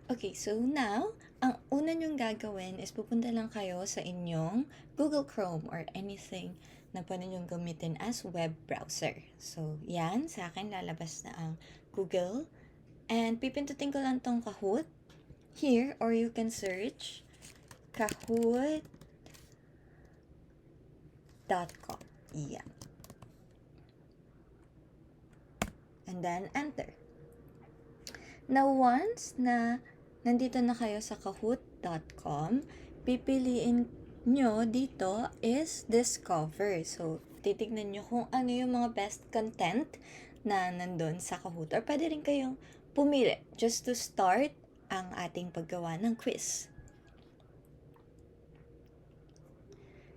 Okay, so now, ang una nyong gagawin is pupunta lang kayo sa inyong Google Chrome or anything na pwede nyong gamitin as web browser. So, yan, sa akin lalabas na ang Google. And pipindutin ko lang tong Kahoot here, or you can search kahoot.com. Yan. And then, enter. Now, once na nandito na kayo sa kahoot.com, pipiliin nyo dito is discover. So, titignan nyo kung ano yung mga best content na nandun sa Kahoot. Or pwede rin kayong pumili just to start ang ating paggawa ng quiz.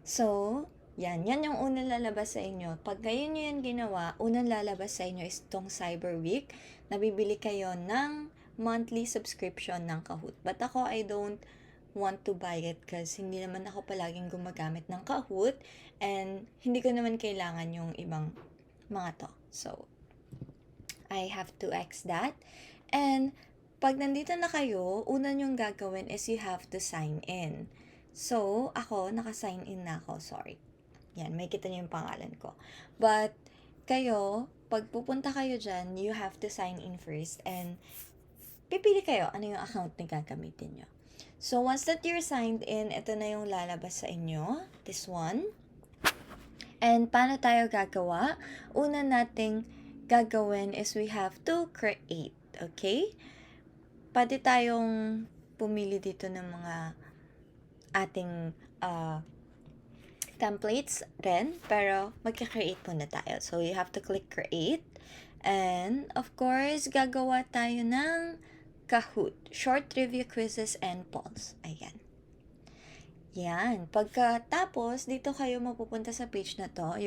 So, yan yung unang lalabas sa inyo. Pag ngayon nyo yan ginawa, unang lalabas sa inyo is tong Cyber Week. Nabibili kayo ng monthly subscription ng Kahoot. But ako, I don't want to buy it kasi hindi naman ako palaging gumagamit ng Kahoot and hindi ko naman kailangan yung ibang mga to. So, I have to X that. And pag nandito na kayo, una nyong gagawin is you have to sign in. So, ako, naka-sign in na ako. Sorry. Yan, may kita niyo yung pangalan ko. But, kayo, pag pupunta kayo dyan, you have to sign in first and pipili kayo ano yung account na gagamitin nyo. So, once that you're signed in, ito na yung lalabas sa inyo. This one. And paano tayo gagawa? Una nating gagawin is we have to create. Okay? Pwede tayong pumili dito ng mga ating templates rin, pero magka-create muna tayo. So, you have to click create. And, of course, gagawa tayo ng Kahoot. Short trivia quizzes and polls. Ayan. Yan. Pagkatapos, dito kayo mapupunta sa page na to.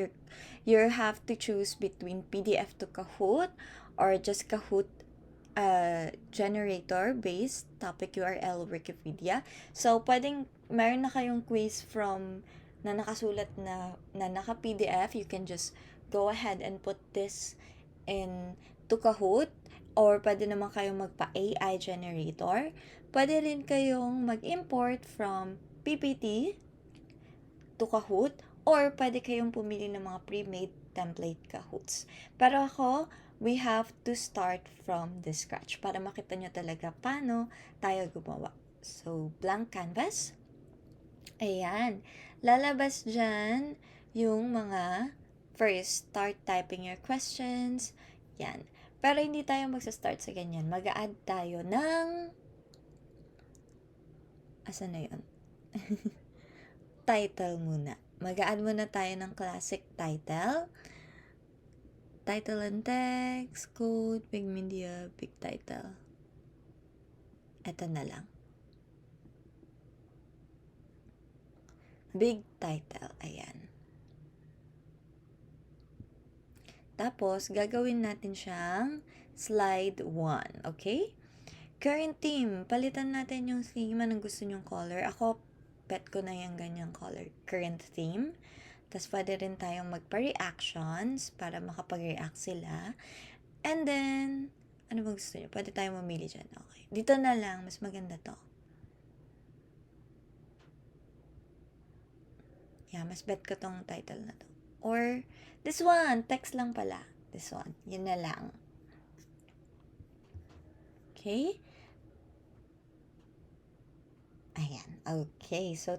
You have to choose between PDF to Kahoot or just Kahoot generator-based topic URL Wikipedia. So, pwedeng meron na kayong quiz from na nakasulat na naka-PDF. You can just go ahead and put this in to Kahoot. Or pwede naman kayong magpa-AI generator. Pwede rin kayong mag-import from PPT to Kahoot. Or pwede kayong pumili ng mga pre-made template Kahoots. Pero ako, we have to start from the scratch para makita nyo talaga paano tayo gumawa. So, blank canvas. Ayan. Lalabas dyan yung mga first, start typing your questions. Yan. Pero hindi tayo magsa-start sa ganyan. Mag-a-add tayo ng asan na yun? Title muna. Mag-a-add muna tayo ng classic title. Title and text, code, big media, big title. Ito na lang. Big title. Ayan. Tapos, gagawin natin siyang slide 1. Okay? Current theme. Palitan natin yung theme ng gusto nyong color. Ako, pet ko na yung ganyang color. Current theme. Tapos, pwede rin tayong magpa-reactions para makapag-react sila. And then, ano ba gusto nyo? Pwede tayong mamili dyan. Okay. Dito na lang. Mas maganda to. Yeah, mas bet ko tong title na to. Or, this one. Text lang pala. This one. Yun na lang. Okay? Ayan. Okay. So,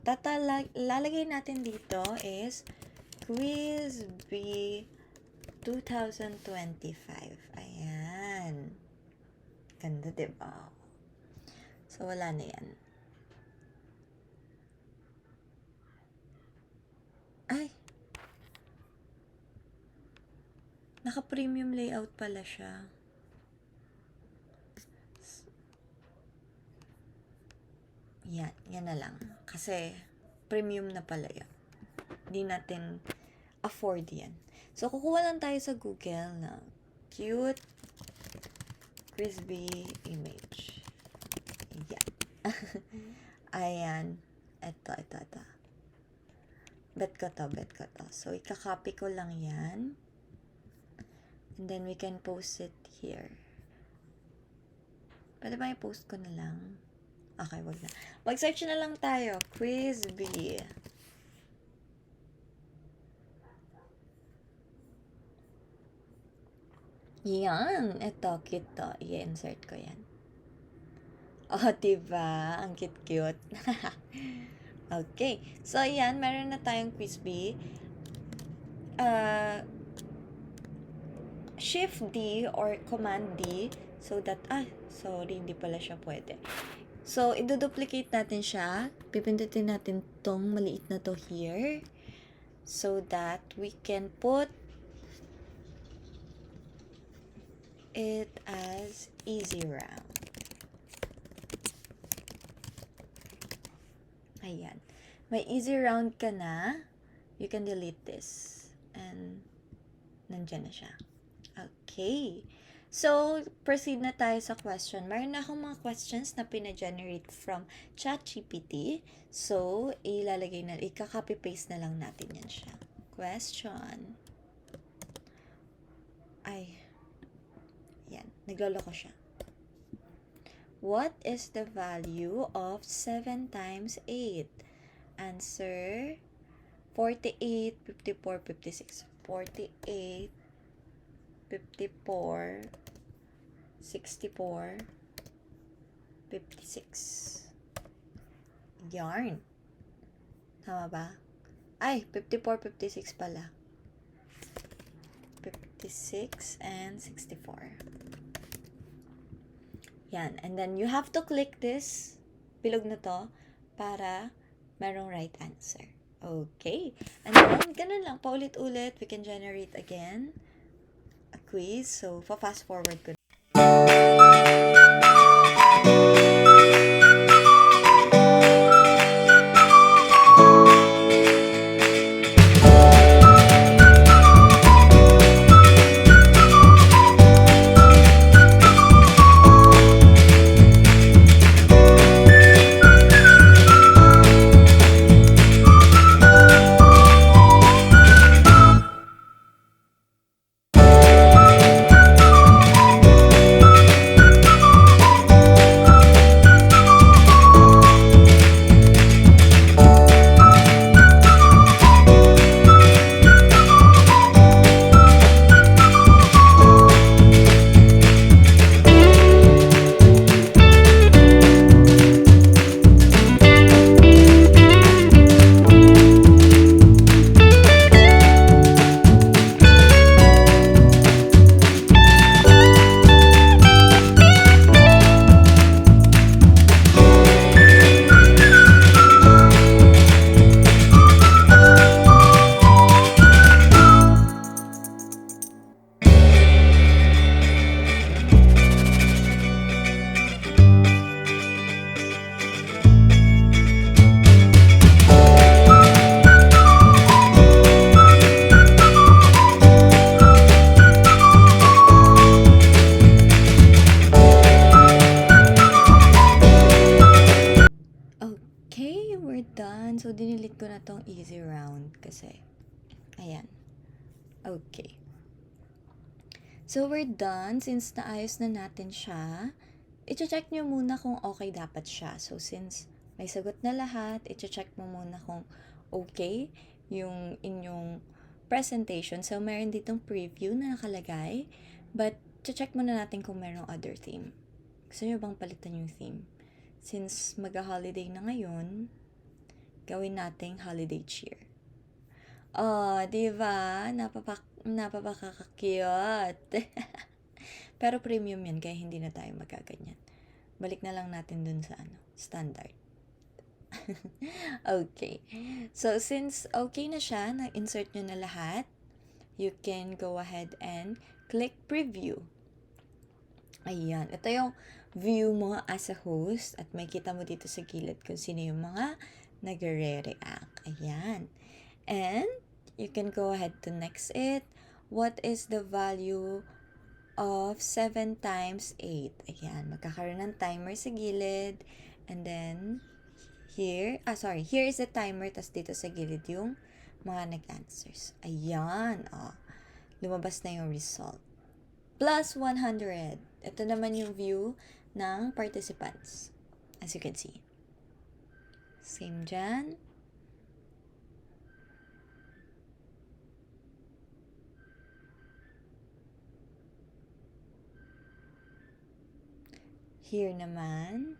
lalagay natin dito is Quiz B 2025. Ayan. Ganda, diba? So, wala na yan. Ay! Naka-premium layout pala siya. Yan na lang. Kasi, premium na pala yan. Hindi natin afford yan. So, kukuha lang tayo sa Google na cute Frisbee image. Yan. Ayan. Ito. Bet ko to. So, ikakopy ko lang yan. And then, we can post it here. Pwede ba i-post ko na lang? Okay, wag na. Mag-search na lang tayo. Quiz B. Yan. Ito, cute to. I-insert ko yan. Oh, diba? Ang cute-cute. Okay. So, yan. Meron na tayong quiz B. Shift D or Command D so that, sorry, hindi pala siya pwede. So, iduduplicate natin siya. Pipindutin natin tong maliit na to here so that we can put it as easy round. Ayan. May easy round ka na. You can delete this. And, nandyan na siya. Okay. So, proceed na tayo sa question. Mayroon na akong mga questions na pina-generate from ChatGPT. So, ika-copy-paste na lang natin yan siya. Question. Yan. Nagloloko siya. What is the value of 7 times 8? Answer, 48, 54, 56. 48, 54, 64, 56. Yarn. Tama ba? 54, 56 pala. 56 and 64. Yan. And then, you have to click this bilog na to para merong right answer. Okay. And then, ganun lang. Paulit-ulit. We can generate again a quiz. So, fast forward ko. Done. So, dinilit ko na tong easy round kasi, ayan. Okay. So, we're done. Since naayos na natin siya, i-check nyo muna kung okay dapat siya. So, since may sagot na lahat, i-check mo muna kung okay yung inyong presentation. So, meron ditong preview na nakalagay. But, check muna natin kung merong other theme. Gusto nyo bang palitan yung theme? Since mag-holiday na ngayon, gawin nating holiday cheer. Oh, diba? Napapaka-cute. Pero premium yan, kaya hindi na tayo magaganyan. Balik na lang natin dun sa standard. Okay. So, since okay na siya, na-insert nyo na lahat, you can go ahead and click preview. Ayan. Ito yung view mo as a host at may kita mo dito sa gilid kung sino yung mga nagre-react. Ayan. And you can go ahead to next it. What is the value of 7 times 8? Ayan. Magkakaroon ng timer sa gilid. And then, here is the timer. Tas dito sa gilid yung mga nag-answers. Ayan. Lumabas na yung result. Plus 100. Ito naman yung view ng participants. As you can see. Same dyan. Here naman.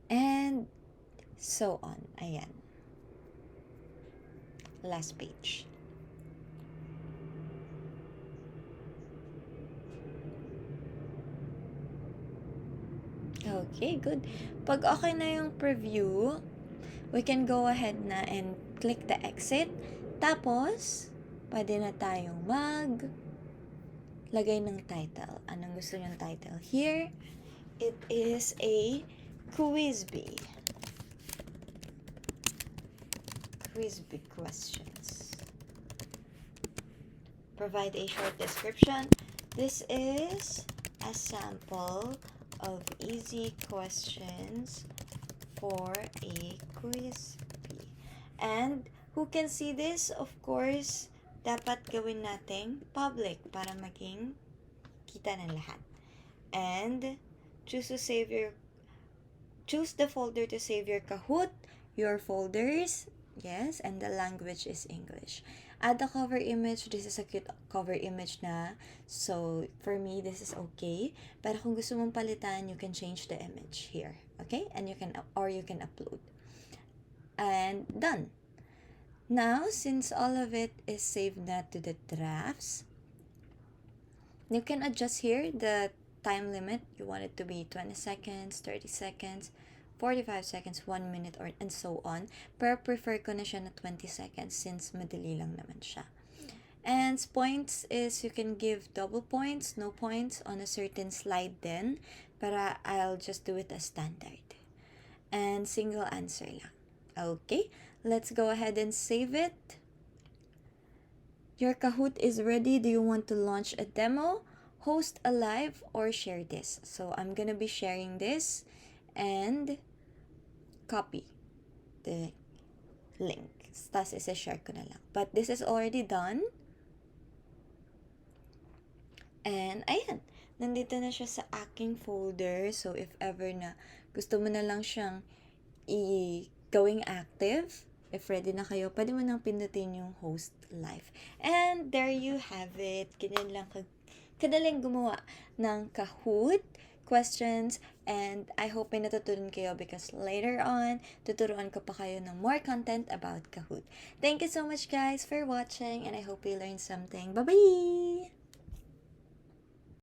And so on. Ayan. Last page. Okay, good. Pag okay na yung preview, we can go ahead na and click the exit. Tapos, pwede na tayong lagay ng title. Anong gusto niyong title? Here, it is a Quiz-Bee. Quiz-Bee questions. Provide a short description. This is a sample of easy questions for a Quiz-Bee. And who can see this? Of course, dapat gawin nating public para maging kita ng lahat. And choose the folder to save your Kahoot, your folders, yes, and the language is English. Add a cover image. This is a cute cover image na. So, for me, this is okay. Pero kung gusto mong palitan, you can change the image here. Okay? And you can upload. And done. Now, since all of it is saved na to the drafts, you can adjust here the time limit. You want it to be 20 seconds, 30 seconds, 45 seconds, 1 minute, and so on. Pero prefer ko na siya na 20 seconds since madali lang naman siya. And points is you can give double points, no points on a certain slide then. Pero I'll just do it as standard. And single answer lang. Okay, let's go ahead and save it. Your Kahoot is ready. Do you want to launch a demo, host a live, or share this? So I'm gonna be sharing this and copy the link. Tapos isa-share ko na lang. But this is already done. And ayan, nandito na siya sa aking folder. So if ever na gusto mo na lang siyang gawing active, if ready na kayo, pwede mo nang pindutin yung host live. And there you have it. Ganyan lang kadaling gumawa ng Kahoot questions, and I hope may natutunan kayo because later on, tuturuan ko pa kayo ng more content about Kahoot. Thank you so much guys for watching, and I hope you learned something. Bye-bye!